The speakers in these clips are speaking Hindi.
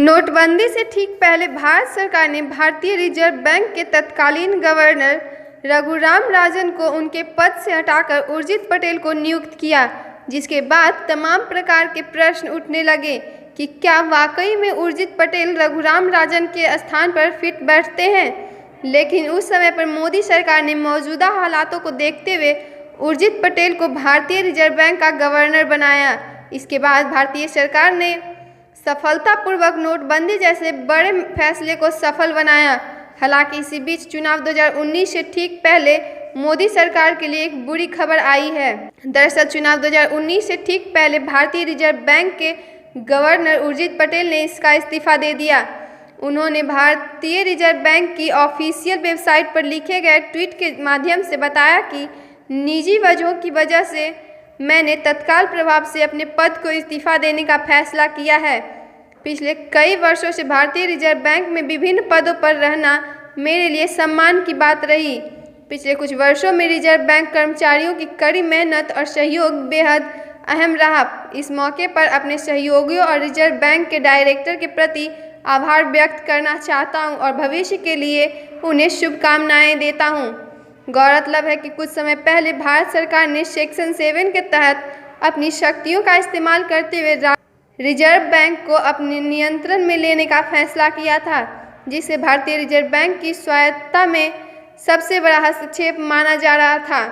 नोटबंदी से ठीक पहले भारत सरकार ने भारतीय रिजर्व बैंक के तत्कालीन गवर्नर रघुराम राजन को उनके पद से हटाकर उर्जित पटेल को नियुक्त किया, जिसके बाद तमाम प्रकार के प्रश्न उठने लगे कि क्या वाकई में उर्जित पटेल रघुराम राजन के स्थान पर फिट बैठते हैं। लेकिन उस समय पर मोदी सरकार ने मौजूदा हालातों को देखते हुए उर्जित पटेल को भारतीय रिजर्व बैंक का गवर्नर बनाया। इसके बाद भारतीय सरकार ने सफलतापूर्वक नोटबंदी जैसे बड़े फैसले को सफल बनाया। हालांकि इसी बीच चुनाव 2019 से ठीक पहले मोदी सरकार के लिए एक बुरी खबर आई है। दरअसल चुनाव 2019 से ठीक पहले भारतीय रिजर्व बैंक के गवर्नर उर्जित पटेल ने इसका इस्तीफा दे दिया। उन्होंने भारतीय रिजर्व बैंक की ऑफिशियल वेबसाइट पर लिखे गए ट्वीट के माध्यम से बताया कि निजी वजहों की वजह से मैंने तत्काल प्रभाव से अपने पद को इस्तीफा देने का फैसला किया है। पिछले कई वर्षों से भारतीय रिजर्व बैंक में विभिन्न पदों पर रहना मेरे लिए सम्मान की बात रही। पिछले कुछ वर्षों में रिजर्व बैंक कर्मचारियों की कड़ी मेहनत और सहयोग बेहद अहम रहा। इस मौके पर अपने सहयोगियों और रिजर्व बैंक के डायरेक्टर के प्रति आभार व्यक्त करना चाहता हूं और भविष्य के लिए उन्हें शुभकामनाएं देता हूं। गौरतलब है कि कुछ समय पहले भारत सरकार ने सेक्शन 7 के तहत अपनी शक्तियों का इस्तेमाल करते हुए रिजर्व बैंक को अपने नियंत्रण में लेने का फैसला किया था, जिसे भारतीय रिजर्व बैंक की स्वायत्तता में सबसे बड़ा हस्तक्षेप माना जा रहा था।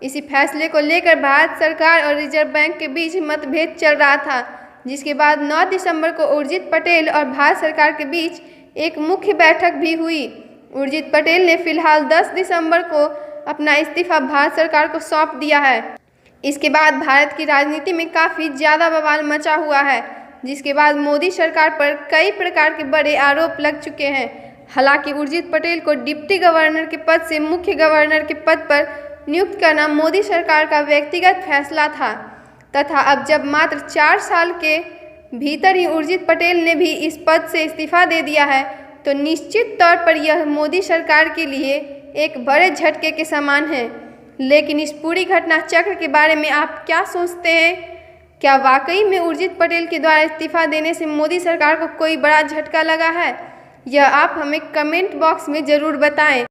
इसी फैसले को लेकर भारत सरकार और रिजर्व बैंक के बीच मतभेद चल रहा था, जिसके बाद 9 दिसंबर को उर्जित पटेल और भारत सरकार के बीच एक मुख्य बैठक भी हुई। उर्जित पटेल ने फिलहाल 10 दिसंबर को अपना इस्तीफा भारत सरकार को सौंप दिया है। इसके बाद भारत की राजनीति में काफ़ी ज़्यादा बवाल मचा हुआ है, जिसके बाद मोदी सरकार पर कई प्रकार के बड़े आरोप लग चुके हैं। हालांकि उर्जित पटेल को डिप्टी गवर्नर के पद से मुख्य गवर्नर के पद पर नियुक्त करना मोदी सरकार का व्यक्तिगत फैसला था तथा अब जब मात्र 4 साल के भीतर ही उर्जित पटेल ने भी इस पद से इस्तीफा दे दिया है, तो निश्चित तौर पर यह मोदी सरकार के लिए एक बड़े झटके के समान है। लेकिन इस पूरी घटना चक्र के बारे में आप क्या सोचते हैं? क्या वाकई में उर्जित पटेल के द्वारा इस्तीफा देने से मोदी सरकार को कोई बड़ा झटका लगा है? यह आप हमें कमेंट बॉक्स में ज़रूर बताएं।